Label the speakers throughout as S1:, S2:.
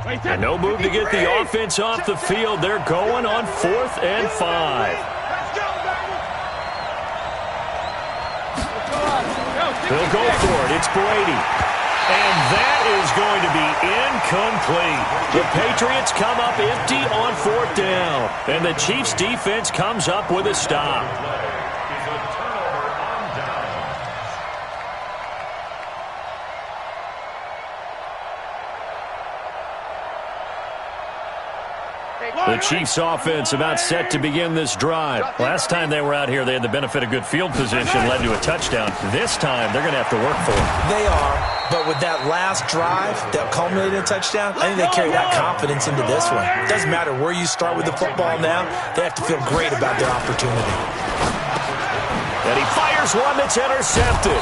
S1: And no move to get the offense off the field. They're going on 4th and 5. They'll go for it. It's Brady. And that is going to be incomplete. The Patriots come up empty on 4th down. And the Chiefs defense comes up with a stop. The Chiefs offense about set to begin this drive. Last time they were out here, they had the benefit of good field position, led to a touchdown. This time, they're going to have to work for it.
S2: They are, but with that last drive that culminated in a touchdown, I think they carry that confidence into this one. It doesn't matter where you start with the football now. They have to feel great about their opportunity.
S1: And he fires one that's intercepted.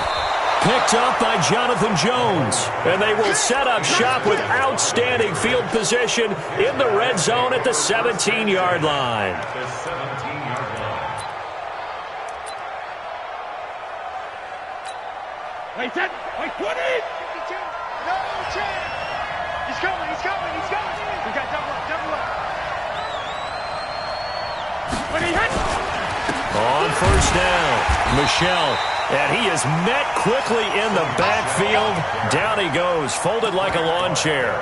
S1: Picked up by Jonathan Jones. And they will set up shop with outstanding field position in the red zone at the 17-yard line.
S3: Wait, 20! No chance! He's coming! We got double up. When he hits!
S1: On 1st down, Michelle. And he is met quickly in the backfield. Down he goes, folded like a lawn chair.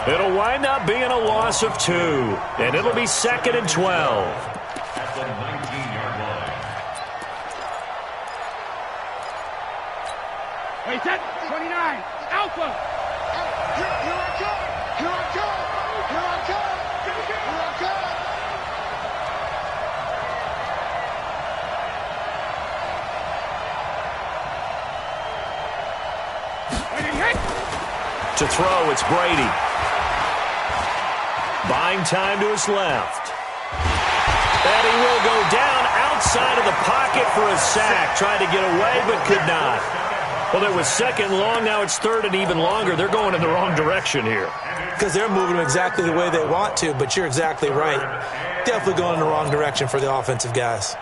S1: It'll wind up being a loss of 2. And it'll be 2nd and 12.
S4: At the 19-yard line.
S3: Wait, 29. Alpha. Here I come.
S1: To throw, it's Brady. Buying time to his left. And he will go down outside of the pocket for a sack. Tried to get away, but could not. Well, it was 2nd long. Now it's 3rd and even longer. They're going in the wrong direction here.
S2: Because they're moving exactly the way they want to, but you're exactly right. Definitely going in the wrong direction for the offensive guys.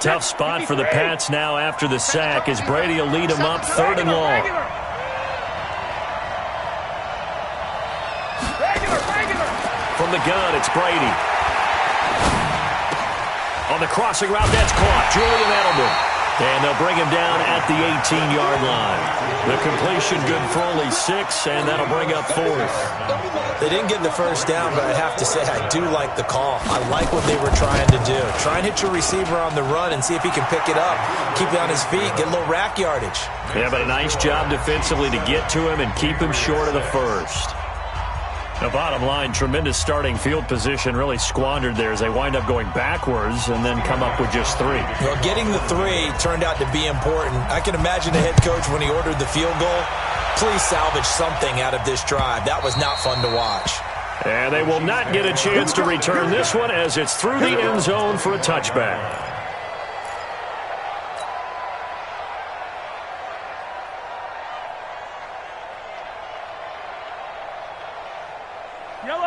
S1: Tough spot for the Pats now after the sack as Brady will lead them up 3rd and long. From the gun, it's Brady. On the crossing route, that's caught. Julian Edelman. And they'll bring him down at the 18-yard line. The completion good for only 6, and that'll bring up 4th.
S2: They didn't get the first down, but I have to say I do like the call. I like what they were trying to do. Try and hit your receiver on the run and see if he can pick it up. Keep it on his feet, get a little rack yardage.
S1: Yeah, but a nice job defensively to get to him and keep him short of the first. The bottom line, tremendous starting field position, really squandered there as they wind up going backwards and then come up with just 3.
S2: Well, getting the 3 turned out to be important. I can imagine the head coach when he ordered the field goal. Please salvage something out of this drive. That was not fun to watch.
S1: And they will not get a chance to return this one as it's through the end zone for a touchback.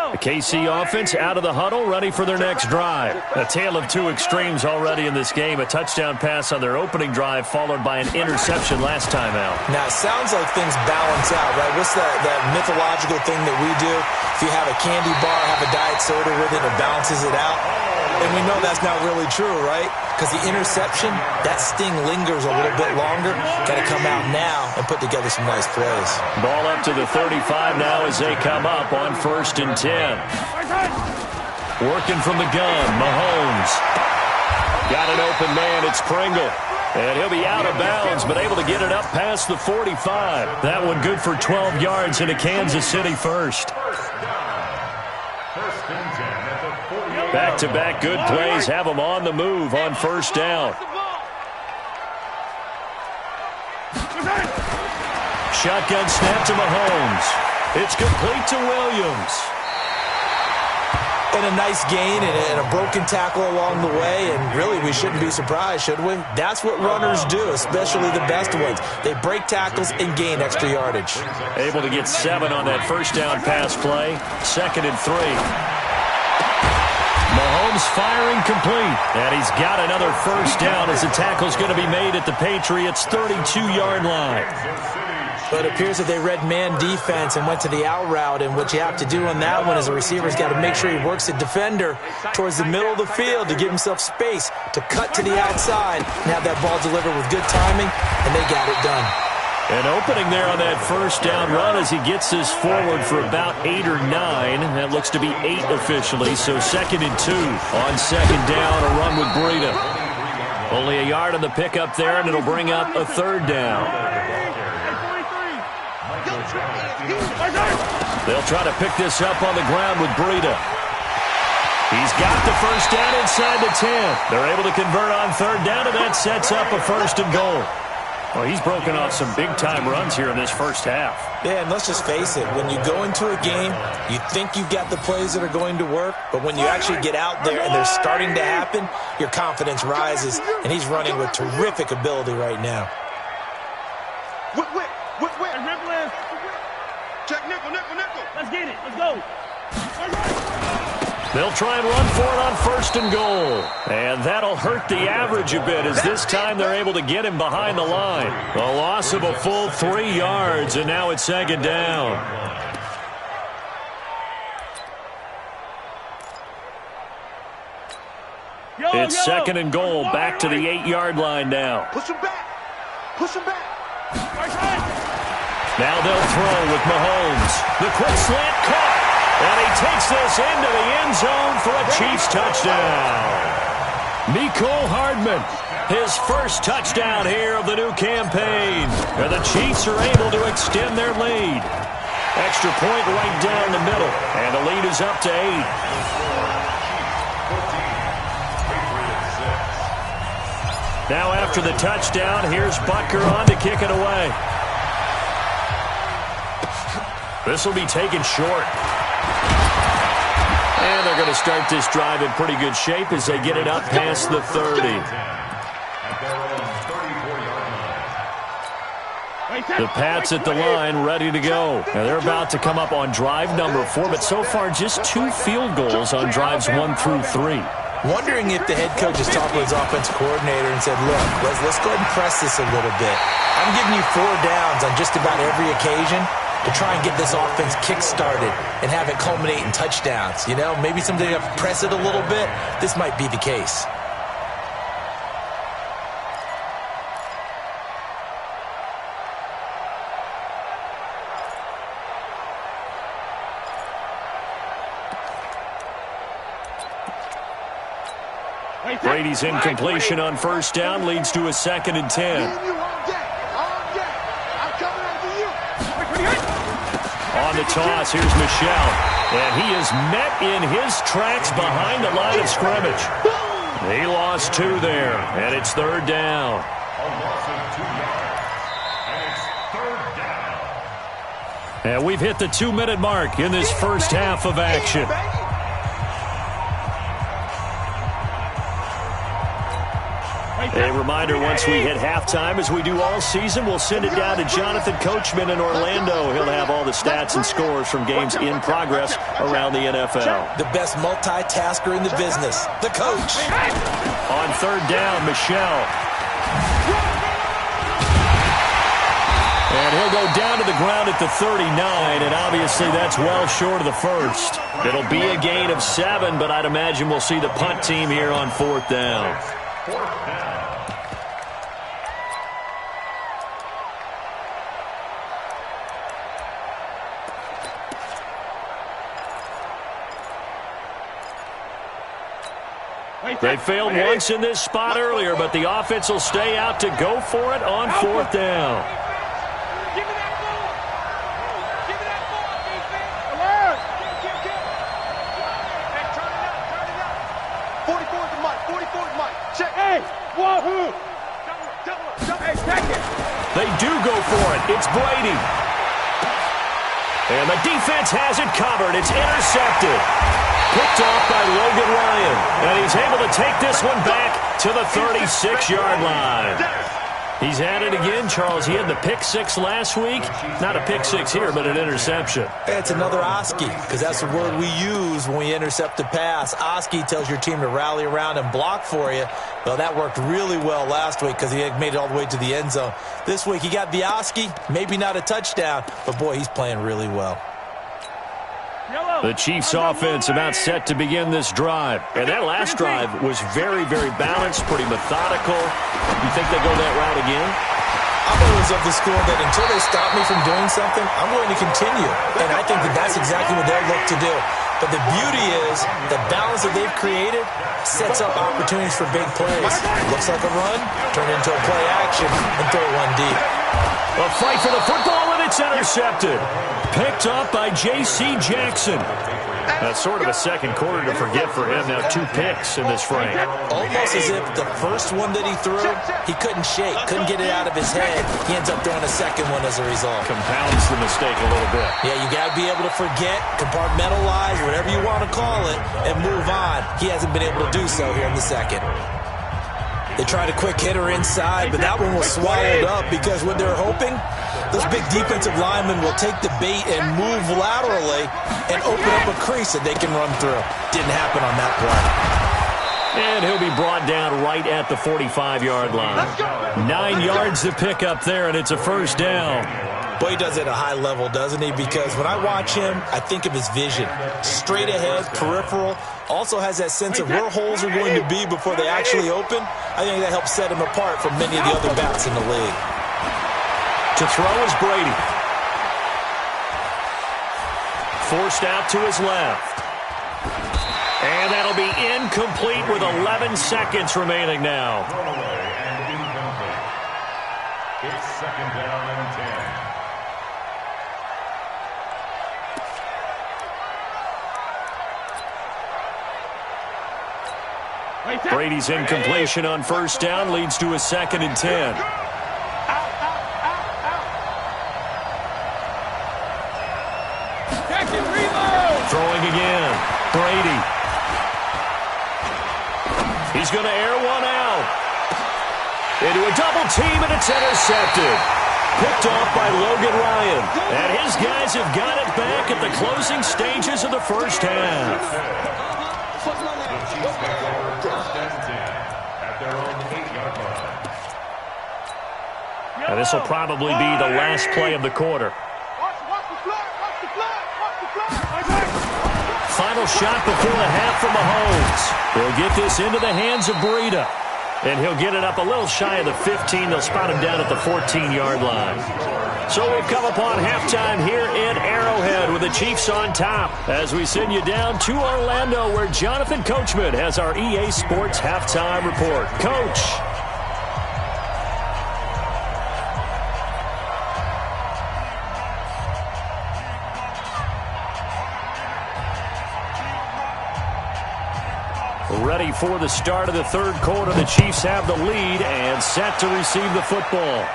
S1: The KC offense out of the huddle, ready for their next drive. A tale of 2 extremes already in this game. A touchdown pass on their opening drive, followed by an interception last time out.
S2: Now, it sounds like things balance out, right? What's that mythological thing that we do? If you have a candy bar, have a diet soda with it, it balances it out. And we know that's not really true, right? Because the interception, that sting lingers a little bit longer. Got to come out now and put together some nice plays.
S1: Ball up to the 35 now as they come up on 1st and 10. Working from the gun, Mahomes. Got an open man, it's Pringle. And he'll be out of bounds, but able to get it up past the 45. That one good for 12 yards into Kansas City first. Back-to-back good plays have them on the move on 1st down. Shotgun snap to Mahomes. It's complete to Williams.
S2: And a nice gain and a broken tackle along the way, and really we shouldn't be surprised, should we? That's what runners do, especially the best ones. They break tackles and gain extra yardage.
S1: Able to get 7 on that 1st down pass play. 2nd and 3. Mahomes firing complete, and he's got another 1st down as the tackle's going to be made at the Patriots' 32-yard line.
S2: But it appears that they read man defense and went to the out route, and what you have to do on that one is a receiver's got to make sure he works the defender towards the middle of the field to give himself space to cut to the outside and have that ball delivered with good timing, and they got it done.
S1: An opening there on that first down run as he gets this forward for about 8 or 9. That looks to be 8 officially, so 2nd and 2. On 2nd down, a run with Breida. Only a yard on the pickup there, and it'll bring up a 3rd down. They'll try to pick this up on the ground with Breida. He's got the first down inside the 10. They're able to convert on 3rd down, and that sets up a 1st and goal. Well, he's broken off some big-time runs here in this first half.
S2: Yeah, and let's just face it. When you go into a game, you think you've got the plays that are going to work, but when you actually get out there and they're starting to happen, your confidence rises, and he's running with terrific ability right now.
S3: Check nickel. Let's get it. Let's go.
S1: They'll try and run for it on 1st and goal. And that'll hurt the average a bit as this time they're able to get him behind the line. A loss of a full 3 yards, and now it's 2nd down. It's 2nd and goal, back to the 8-yard line now.
S3: Push him back.
S1: Now they'll throw with Mahomes. The quick slant caught. And he takes this into the end zone for a Chiefs touchdown. Mecole Hardman, his first touchdown here of the new campaign. And the Chiefs are able to extend their lead. Extra point right down the middle. And the lead is up to 8. Now after the touchdown, here's Butker on to kick it away. This will be taken short. And they're going to start this drive in pretty good shape as they get it up past the 30. The Pats at the line, ready to go. Now they're about to come up on drive number 4, but so far just 2 field goals on drives 1 through 3.
S2: Wondering if the head coach has talked with his offensive coordinator and said, look, let's go ahead and press this a little bit. I'm giving you 4 downs on just about every occasion to try and get this offense kick-started and have it culminate in touchdowns. You know, maybe someday you have to press it a little bit. This might be the case.
S1: Brady's incompletion on first down leads to a 2nd and 10. On the toss, here's Michel. And he is met in his tracks behind the line of scrimmage. He lost 2 there, and it's 3rd down. And we've hit the 2-minute mark in this first half of action. A reminder, once we hit halftime, as we do all season, we'll send it down to Jonathan Coachman in Orlando. He'll have all the stats and scores from games in progress around the NFL.
S2: The best multitasker in the business, the coach.
S1: On 3rd down, Michel. And he'll go down to the ground at the 39, and obviously that's well short of the first. It'll be a gain of 7, but I'd imagine we'll see the punt team here on 4th down. They failed once in this spot earlier, but the offense will stay out to go for it on 4th down.
S3: Give me that ball. Give me that ball, defense. Alert. Hey, turn it up. 44 is the mic. 44 is the mic. Check. Hey, wahoo. Double. Hey, check it.
S1: They do go for it. It's Brady. And the defense has it covered. It's intercepted. Picked off by Logan Ryan. And he's able to take this one back to the 36-yard line. He's at it again, Charles. He had the pick six last week. Not a pick six here, but an interception.
S2: It's another Oski, because that's the word we use when we intercept a pass. Oski tells your team to rally around and block for you. Well, that worked really well last week because he had made it all the way to the end zone. This week he got the Oski, maybe not a touchdown, but boy, he's playing really well.
S1: The Chiefs offense about set to begin this drive. And that last drive was very, very balanced, pretty methodical. You think they go that route again?
S2: I'm always of the school that until they stop me from doing something, I'm going to continue. And I think that that's exactly what they'll look to do. But the beauty is the balance that they've created sets up opportunities for big plays. Looks like a run, turn into a play action, and throw one deep.
S1: A fight for the football, and it's intercepted. Picked up by J.C. Jackson. That's sort of a second quarter to forget for him. Now 2 picks in this frame.
S2: Almost as if the first one that he threw, he couldn't shake, couldn't get it out of his head. He ends up throwing a second one as a result.
S1: Compounds the mistake a little bit.
S2: Yeah, you got to be able to forget, compartmentalize, whatever you want to call it, and move on. He hasn't been able to do so here in the second. They tried a quick hitter inside, but that one was swallowed up because what they're hoping, those big defensive linemen will take the bait and move laterally and open up a crease that they can run through. Didn't happen on that play.
S1: And he'll be brought down right at the 45-yard line. 9 yards to pick up there, and it's a first down.
S2: Boy, he does it at a high level, doesn't he? Because when I watch him, I think of his vision. Straight ahead, peripheral. Also has that sense of where holes are going to be before they actually open. I think that helps set him apart from many of the other backs in the league.
S1: To throw is Brady. Forced out to his left. And that'll be incomplete with 11 seconds remaining now.
S4: It's second down and 10.
S1: Brady's incompletion on first down leads to a 2nd and 10. Throwing again. Brady. He's going to air one out. Into a double team, and it's intercepted. Picked off by Logan Ryan. And his guys have got it back at the closing stages of the first half. Now this will probably be the last play of the quarter. Final shot before the half from Mahomes. They'll get this into the hands of Breida. And he'll get it up a little shy of the 15. They'll spot him down at the 14-yard line. So we've come upon halftime here in Arrowhead with the Chiefs on top as we send you down to Orlando where Jonathan Coachman has our EA Sports halftime report. Coach. Ready for the start of the third quarter. The Chiefs have the lead and set to receive the football.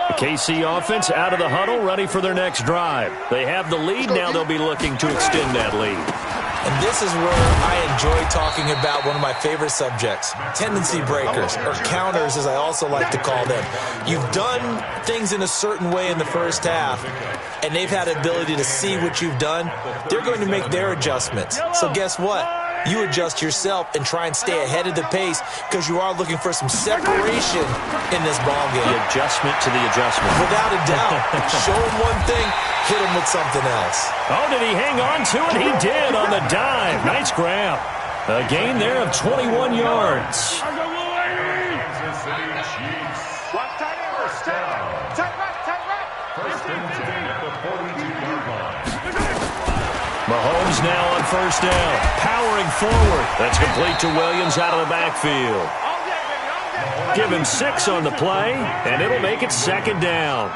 S1: The KC offense out of the huddle, ready for their next drive. They have the lead. Now they'll be looking to extend that lead.
S2: And this is where I enjoy talking about one of my favorite subjects, tendency breakers, or counters as I also like to call them. You've done things in a certain way in the first half, and they've had the ability to see what you've done. They're going to make their adjustments. So guess what? You adjust yourself and try and stay ahead of the pace because you are looking for some separation in this ball game.
S1: The adjustment to the adjustment.
S2: Without a doubt. Show him one thing, hit him with something else.
S1: Oh, did he hang on to it? He did on the dive. Nice grab. A gain there of 21 yards. Mahomes now on first down. Powering forward. That's complete to Williams out of the backfield. Give him 6 on the play, and it'll make it second down.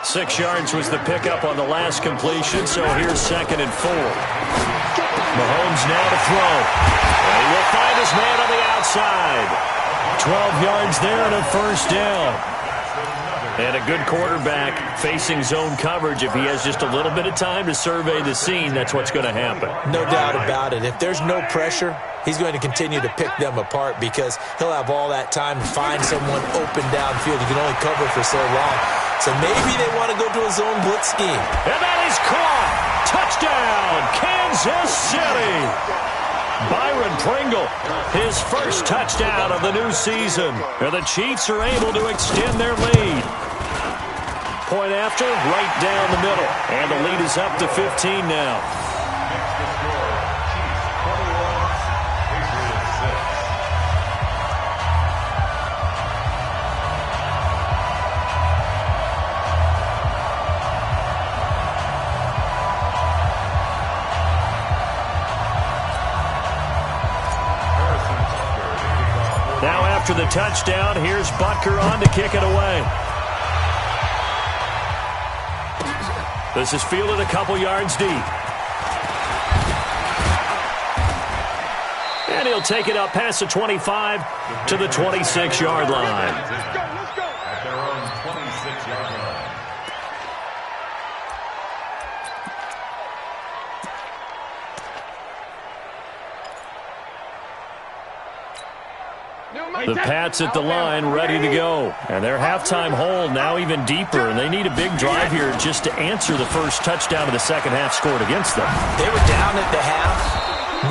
S1: 6 yards was the pickup on the last completion, so here's 2nd and 4. Mahomes now to throw. And he will find his man on the outside. 12 yards there and a first down. And a good quarterback facing zone coverage. If he has just a little bit of time to survey the scene, that's what's going to happen.
S2: No doubt about it. If there's no pressure, he's going to continue to pick them apart because he'll have all that time to find someone open downfield. He can only cover for so long. So maybe they want to go to a zone blitz scheme.
S1: And that is caught. Touchdown, Kansas City. Byron Pringle, his first touchdown of the new season. And the Chiefs are able to extend their lead. Point after, right down the middle. And the lead is up to 15 now. Now after the touchdown, here's Butker on to kick it away. This is fielded a couple yards deep. And he'll take it up past the 25 to the 26-yard line.
S3: Let's go.
S4: At their own 26-yard line.
S1: The Pats at the line, ready to go. And their halftime hole now even deeper, and they need a big drive here just to answer the first touchdown of the second half scored against them.
S2: They were down at the half.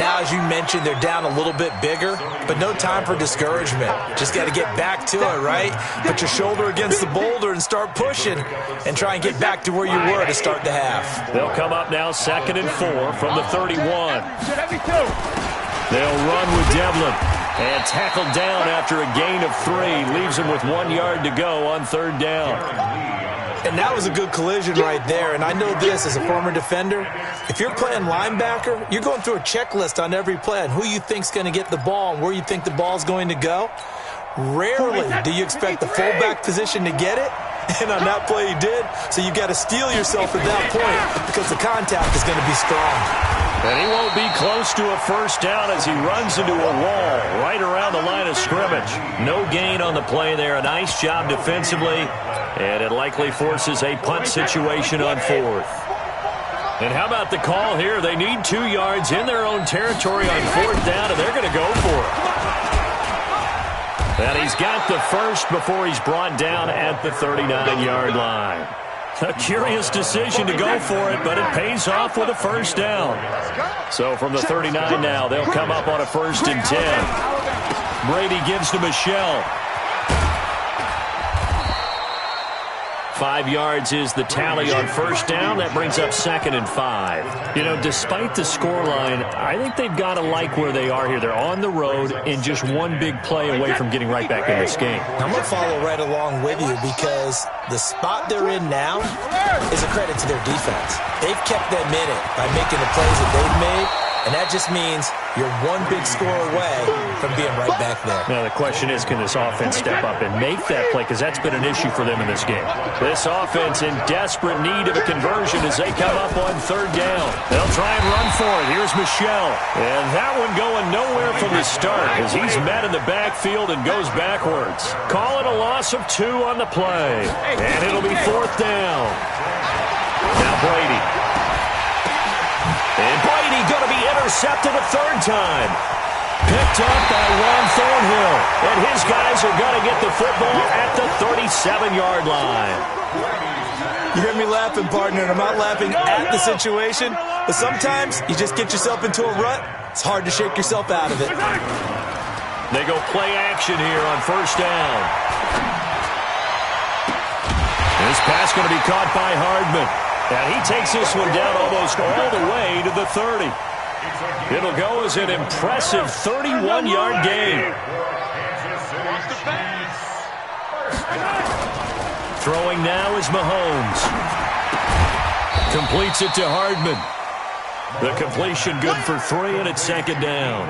S2: Now, as you mentioned, they're down a little bit bigger, but no time for discouragement. Just got to get back to it, right? Put your shoulder against the boulder and start pushing and try and get back to where you were to start the half.
S1: They'll come up now 2nd and 4 from the 31. They'll run with Devlin. And tackled down after a gain of 3. Leaves him with 1 yard to go on 3rd down.
S2: And that was a good collision right there. And I know this as a former defender. If you're playing linebacker, you're going through a checklist on every play on who you think's going to get the ball and where you think the ball's going to go. Rarely do you expect the fullback position to get it. And on that play he did. So you got to steel yourself at that point because the contact is going to be strong.
S1: And he won't be close to a first down as he runs into a wall right around the line of scrimmage. No gain on the play there. A nice job defensively. And it likely forces a punt situation on 4th. And how about the call here? They need 2 yards in their own territory on 4th down, and they're going to go for it. And he's got the first before he's brought down at the 39-yard line. A curious decision to go for it, but it pays off with a first down. So from the 39 now, they'll come up on a 1st and 10. Brady gives to Michelle. 5 yards is the tally on 1st down. That brings up 2nd and 5. You know, despite the scoreline, I think they've got to like where they are here. They're on the road and just one big play away from getting right back in this game.
S2: I'm going to follow right along with you because the spot they're in now is a credit to their defense. They've kept them in it by making the plays that they've made, and that just means you're one big score away from being right back there.
S1: Now the question is, can this offense step up and make that play? Because that's been an issue for them in this game. This offense in desperate need of a conversion as they come up on 3rd down. They'll try and run for it. Here's Michelle. And that one going nowhere from the start as he's met in the backfield and goes backwards. Call it a loss of 2 on the play. And it'll be 4th down. Now Brady. And Brady going to be intercepted a 3rd time. Picked up by Ron Thornhill. And his guys are going to get the football at the 37-yard line.
S2: You hear me laughing, partner, and I'm not laughing at the situation. But sometimes you just get yourself into a rut. It's hard to shake yourself out of it.
S1: They go play action here on 1st down. This pass going to be caught by Hardman. And he takes this one down almost all the way to the 30. It'll go as an impressive 31-yard gain. Throwing now is Mahomes. Completes it to Hardman. The completion good for 3, and it's 2nd down.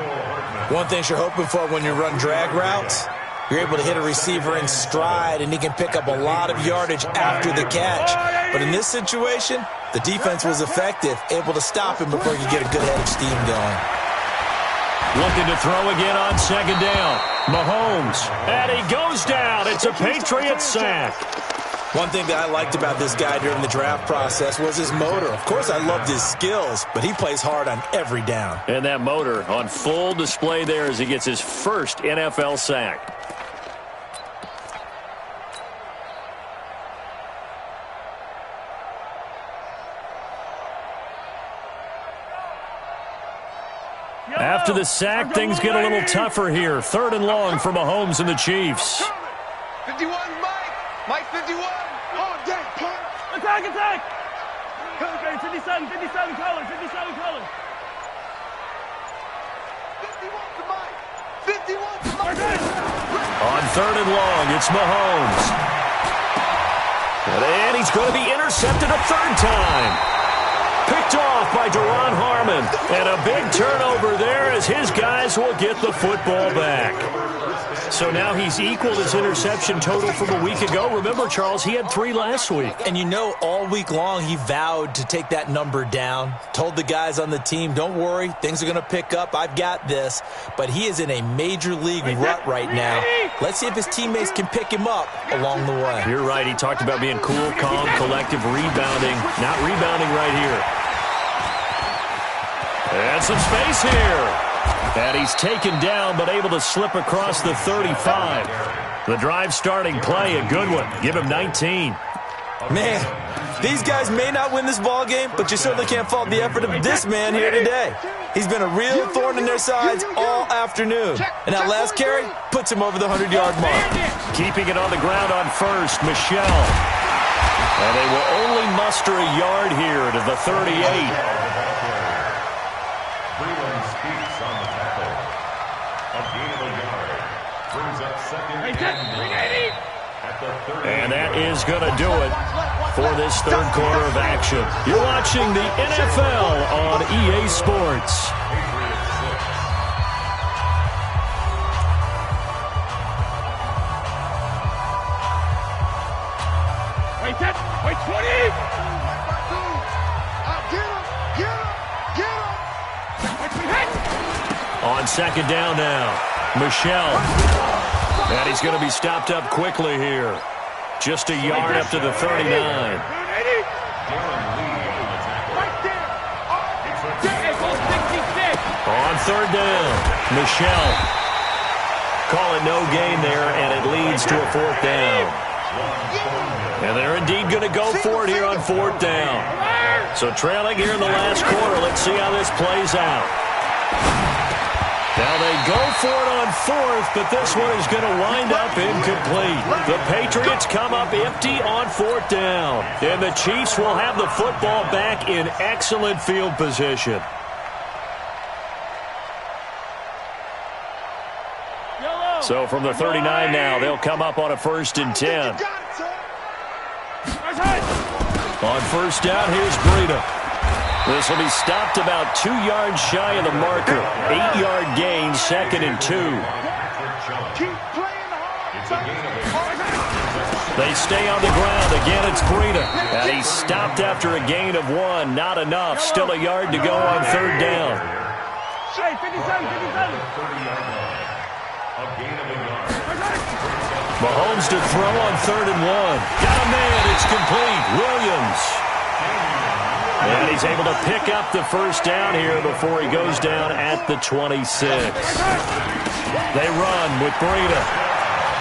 S2: One thing you're hoping for when you run drag routes, you're able to hit a receiver in stride, and he can pick up a lot of yardage after the catch. But in this situation, the defense was effective, able to stop him before he could get a good head of steam going.
S1: Looking to throw again on 2nd down. Mahomes. And he goes down. It's a Patriot sack.
S2: One thing that I liked about this guy during the draft process was his motor. Of course, I loved his skills, but he plays hard on every down.
S1: And that motor on full display there as he gets his first NFL sack. After the sack, things get a little tougher here. 3rd and long for Mahomes and the Chiefs.
S3: 51, Mike. Mike 51. Oh, dang, punt.
S5: Attack, attack. Okay, 57 colors, 57 colors.
S3: 51 to Mike. 51 to Mike.
S1: On 3rd and long, it's Mahomes. And he's going to be intercepted a 3rd time. Picked off by Duron Harmon. And a big turnover there as his guys will get the football back. So now he's equaled his interception total from a week ago. Remember, Charles, he had 3 last week.
S2: And you know, all week long he vowed to take that number down. Told the guys on the team, don't worry, things are going to pick up. I've got this. But he is in a major league rut right now. Let's see if his teammates can pick him up along the way.
S1: You're right. He talked about being cool, calm, collective, rebounding. Not rebounding right here. And some space here. And he's taken down, but able to slip across the 35. The drive starting play, a good one. Give him 19.
S2: Man, these guys may not win this ball game, but you certainly can't fault the effort of this man here today. He's been a real thorn in their sides all afternoon. And that last carry puts him over the 100-yard mark.
S1: Keeping it on the ground on first, Michelle. And they will only muster a yard here to the 38. And that is going to do it for this 3rd quarter of action. You're watching the NFL on EA Sports.
S5: Wait, 20.
S1: On 2nd down now, Michelle. And he's going to be stopped up quickly here. Just a yard up to the 39. On 3rd down, Michelle. Call it no gain there, and it leads to a 4th down. And they're indeed going to go for it here on 4th down. So trailing here in the last quarter. Let's see how this plays out. Now they go for it on 4th, but this one is going to wind up incomplete. The Patriots come up empty on 4th down. And the Chiefs will have the football back in excellent field position. So from the 39 now, they'll come up on a 1st and 10. On 1st down, here's Breida. This will be stopped about 2 yards shy of the marker. 8-yard gain, 2nd and 2. They stay on the ground. Again, it's Breida. And he's stopped after a gain of 1. Not enough. Still a yard to go on 3rd down.
S5: Hey, 57.
S1: Mahomes to throw on 3rd and 1. Got a man. It's complete. Williams. And he's able to pick up the 1st down here before he goes down at the 26. They run with Breida.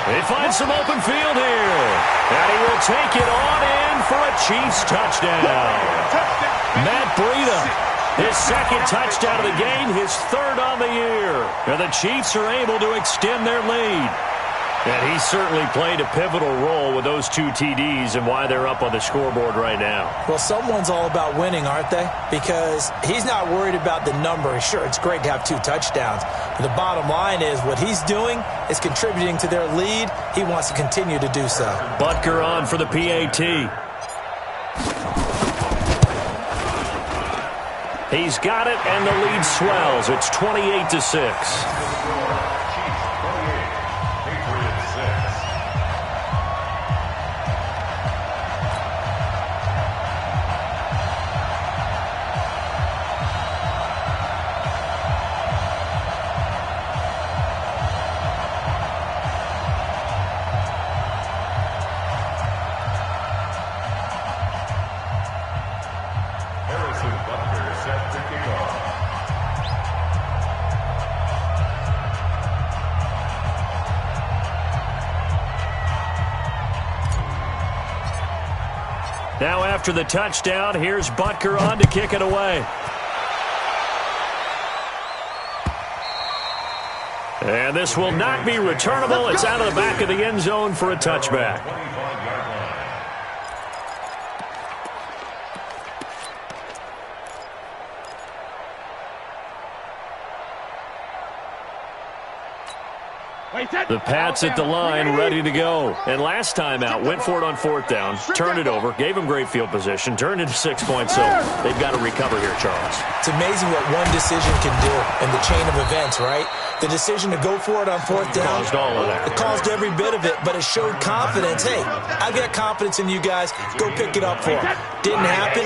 S1: They find some open field here. And he will take it on in for a Chiefs touchdown. Matt Breida, his 2nd touchdown of the game, his 3rd on the year. And the Chiefs are able to extend their lead. And he certainly played a pivotal role with those 2 TDs and why they're up on the scoreboard right now.
S2: Well, someone's all about winning, aren't they? Because he's not worried about the number. Sure, it's great to have 2 touchdowns. But the bottom line is what he's doing is contributing to their lead. He wants to continue to do so.
S1: Butker on for the PAT. He's got it, and the lead swells. It's 28-6. after the touchdown, here's Butker on to kick it away. And this will not be returnable. It's out of the back of the end zone for a touchback. The Pats at the line, ready to go. And last time out, went for it on 4th down, turned it over, gave them great field position, turned into 6 points, so they've got to recover here, Charles.
S2: It's amazing what one decision can do in the chain of events, right? The decision to go for it on 4th down.
S1: Caused all of that.
S2: It caused every bit of it, but it showed confidence. Hey, I've got confidence in you guys. Go pick it up for them. Didn't happen.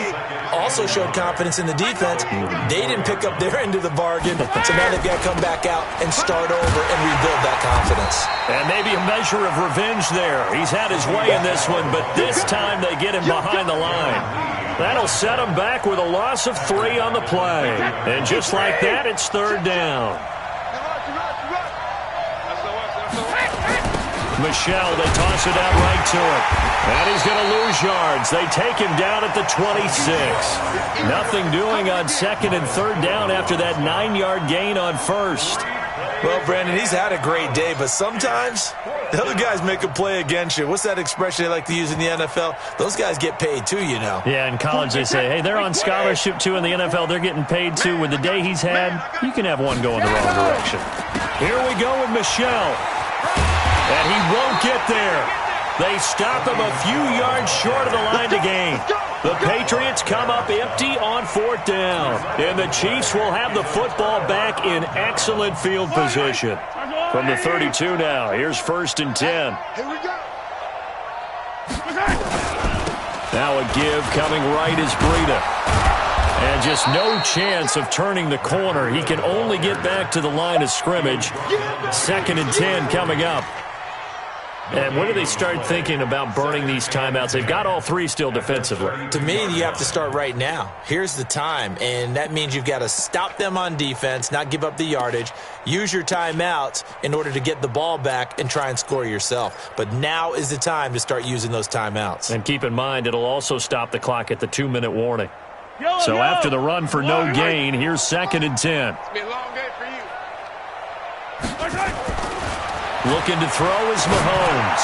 S2: Also showed confidence in the defense. They didn't pick up their end of the bargain, so now they've got to come back out and start over and rebuild that confidence.
S1: And maybe a measure of revenge there. He's had his way in this one, but this time they get him behind the line. That'll set him back with a loss of 3 on the play. And just like that, it's 3rd down. Michel, they toss it out right to him. And he's going to lose yards. They take him down at the 26. Nothing doing on 2nd and 3rd down after that 9-yard gain on 1st.
S2: Well, Brandon, he's had a great day, but sometimes the other guys make a play against you. What's that expression they like to use in the NFL? Those guys get paid too, you know.
S1: Yeah, in college they say, hey, they're on scholarship too. In the NFL, they're getting paid too. With the day he's had, you can have one go in the wrong direction. Here we go with Michel. And he won't get there. They stop him a few yards short of the line to gain. The Patriots come up empty on 4th down. And the Chiefs will have the football back in excellent field position. From the 32 now, here's 1st and 10.
S3: Here we go.
S1: Now a give coming right is Breida. And just no chance of turning the corner. He can only get back to the line of scrimmage. 2nd and 10 coming up. And when do they start thinking about burning these timeouts? They've got all 3 still defensively.
S2: To me, you have to start right now. Here's the time, and that means you've got to stop them on defense, not give up the yardage, use your timeouts in order to get the ball back and try and score yourself. But now is the time to start using those timeouts.
S1: And keep in mind, it'll also stop the clock at the 2-minute warning. So after the run for no gain, here's 2nd and 10.
S3: It's been a long day for you.
S1: Looking to throw is Mahomes.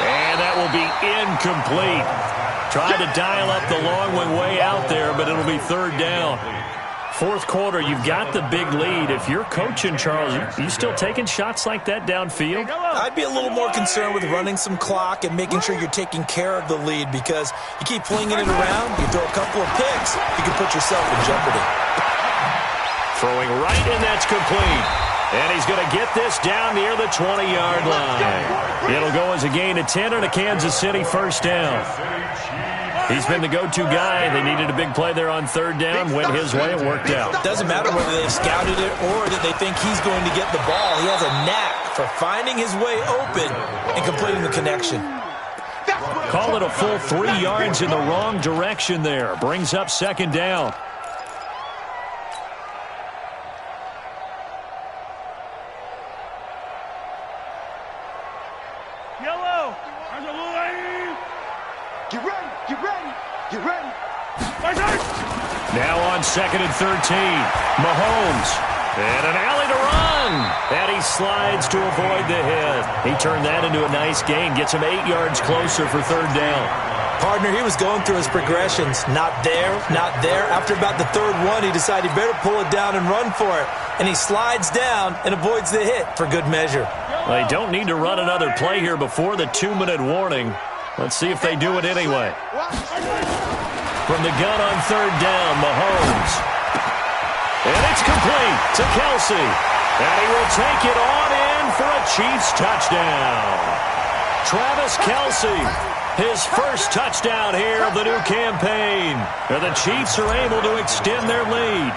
S1: And that will be incomplete. Tried to dial up the long one way out there, but it'll be 3rd down. 4th quarter, you've got the big lead. If you're coaching, Charles, you still taking shots like that downfield?
S2: I'd be a little more concerned with running some clock and making sure you're taking care of the lead, because you keep flinging it around, you throw a couple of picks, you can put yourself in jeopardy.
S1: Throwing right, and that's complete. And he's going to get this down near the 20-yard line. It'll go as a gain of 10 and a Kansas City 1st down. He's been the go-to guy. They needed a big play there on 3rd down. Went his way. It worked out.
S2: Doesn't matter whether they've scouted it or that they think he's going to get the ball. He has a knack for finding his way open and completing the connection.
S1: Call it a full 3 yards in the wrong direction there. Brings up 2nd down.
S3: Get ready, get ready, get ready.
S1: Now on 2nd and 13, Mahomes. And an alley to run. And he slides to avoid the hit. He turned that into a nice gain. Gets him 8 yards closer for 3rd down.
S2: Partner, he was going through his progressions. Not there, not there. After about the 3rd one, he decided he better pull it down and run for it. And he slides down and avoids the hit for good measure.
S1: They don't need to run another play here before the 2-minute warning. Let's see if they do it anyway. From the gun on 3rd down, Mahomes. And it's complete to Kelsey. And he will take it on in for a Chiefs touchdown. Travis Kelsey, his first touchdown here of the new campaign. And the Chiefs are able to extend their lead.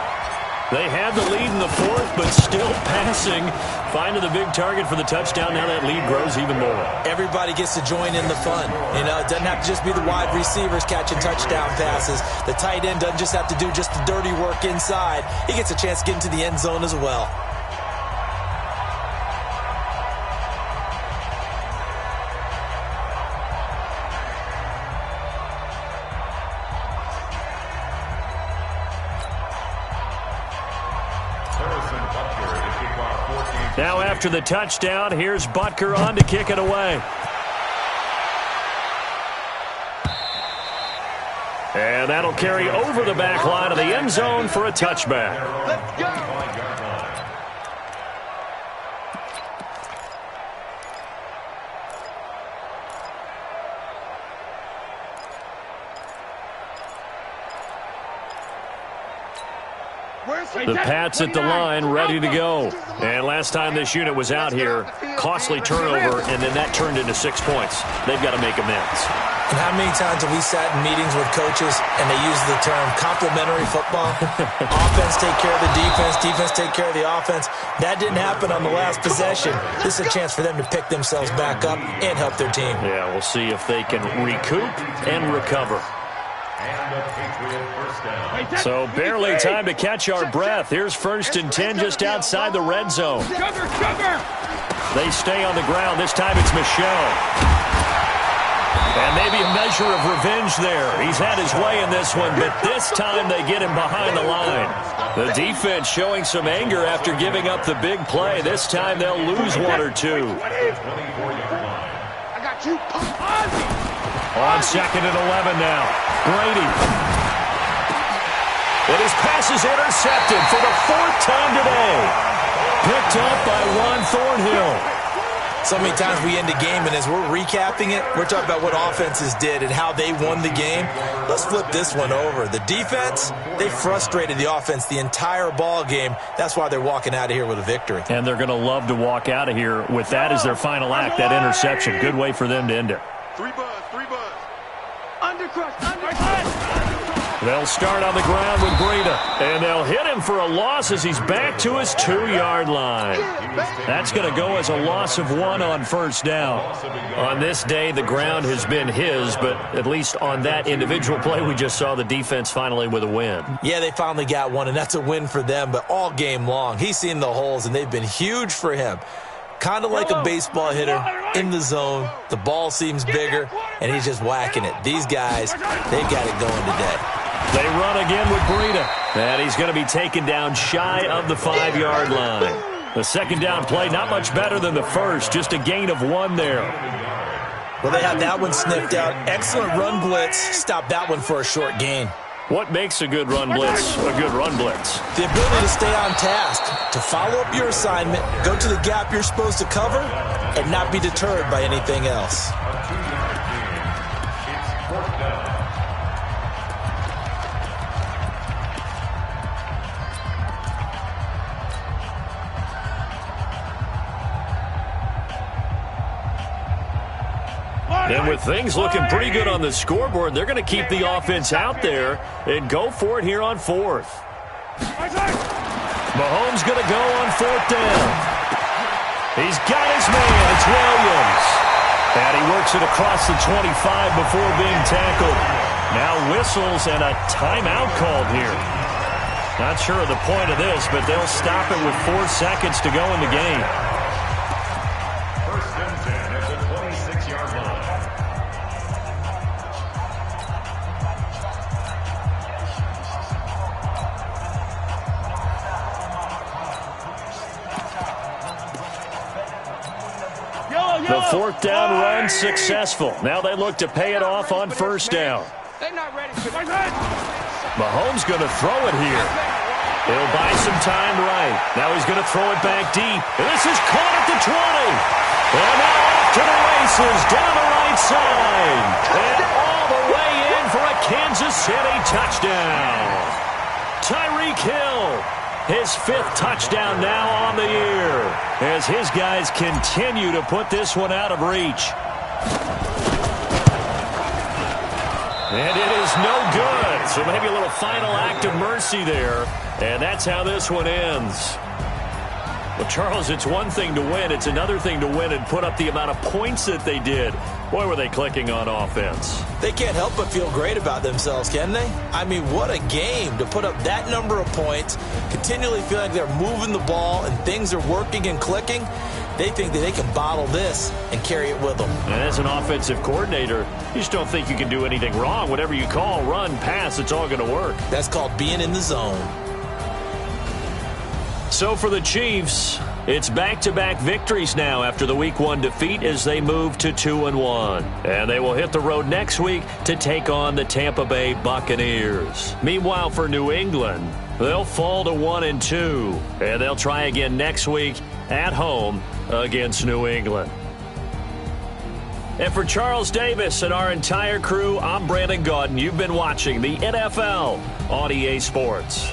S1: They had the lead in the 4th, but still passing. Finding the big target for the touchdown. Now that lead grows even more.
S2: Everybody gets to join in the fun. You know, it doesn't have to just be the wide receivers catching touchdown passes. The tight end doesn't just have to do just the dirty work inside. He gets a chance to get into the end zone as well.
S1: Now after the touchdown, here's Butker on to kick it away. And that'll carry over the back line of the end zone for a touchback.
S3: Let's go.
S1: The Pats at the line, ready to go. And last time this unit was out here, costly turnover, and then that turned into 6 points. They've got to make amends.
S2: And how many times have we sat in meetings with coaches and they use the term complementary football? Offense take care of the defense, defense take care of the offense. That didn't happen on the last possession. This is a chance for them to pick themselves back up and help their team.
S1: Yeah, we'll see if they can recoup and recover. So barely time to catch our breath. Here's 1st and 10 just outside the red zone. They stay on the ground. This time it's Michel. And maybe a measure of revenge there. He's had his way in this one, but this time they get him behind the line. The defense showing some anger after giving up the big play. This time they'll lose 1 or 2.
S3: I got you.
S1: On 2nd and 11 now. Brady. And his pass is intercepted for the 4th time today. Picked up by Juan Thornhill.
S2: So many times we end a game, and as we're recapping it, we're talking about what offenses did and how they won the game. Let's flip this one over. The defense, they frustrated the offense the entire ball game. That's why they're walking out of here with a victory.
S1: And they're going to love to walk out of here with that as their final act, that interception. Good way for them to end it.
S3: 3 buzz. Undercrush.
S1: They'll start on the ground with Breida, and they'll hit him for a loss as he's back to his 2-yard line. That's going to go as a loss of 1 on 1st down. On this day, the ground has been his, but at least on that individual play, we just saw the defense finally with a win.
S2: Yeah, they finally got one, and that's a win for them, but all game long, he's seen the holes, and they've been huge for him. Kind of like a baseball hitter in the zone. The ball seems bigger, and he's just whacking it. These guys, they've got it going today.
S1: They run again with Breida. And he's going to be taken down shy of the 5-yard line. The 2nd down play, not much better than the first. Just a gain of 1 there.
S2: Well, they have that one sniffed out. Excellent run blitz. Stop that one for a short gain.
S1: What makes a good run blitz a good run blitz?
S2: The ability to stay on task, to follow up your assignment, go to the gap you're supposed to cover, and not be deterred by anything else.
S1: And with things looking pretty good on the scoreboard, they're going to keep the offense out there and go for it here on 4th. Mahomes going to go on 4th down. He's got his man. It's Williams. And he works it across the 25 before being tackled. Now whistles and a timeout called here. Not sure of the point of this, but they'll stop it with 4 seconds to go in the game. The 4th down run successful. Now they look to pay it off on 1st down. Mahomes going to throw it here. He'll buy some time right. Now he's going to throw it back deep. And this is caught at the 20. And now off to the races down the right side. And all the way in for a Kansas City touchdown. Tyreek Hill. His 5th touchdown now on the year as his guys continue to put this one out of reach. And it is no good. So maybe a little final act of mercy there. And that's how this one ends. Well, Charles, it's one thing to win. It's another thing to win and put up the amount of points that they did. Boy, were they clicking on offense.
S2: They can't help but feel great about themselves, can they? I mean, what a game to put up that number of points, continually feel like they're moving the ball and things are working and clicking. They think that they can bottle this and carry it with them.
S1: And as an offensive coordinator, you just don't think you can do anything wrong. Whatever you call, run, pass, it's all going to work.
S2: That's called being in the zone.
S1: So for the Chiefs, It's back-to-back victories now after the Week 1 defeat as they move to 2-1. And they will hit the road next week to take on the Tampa Bay Buccaneers. Meanwhile, for New England, they'll fall to 1-2. And they'll try again next week at home against New England. And for Charles Davis and our entire crew, I'm Brandon Gaudin. You've been watching the NFL on EA Sports.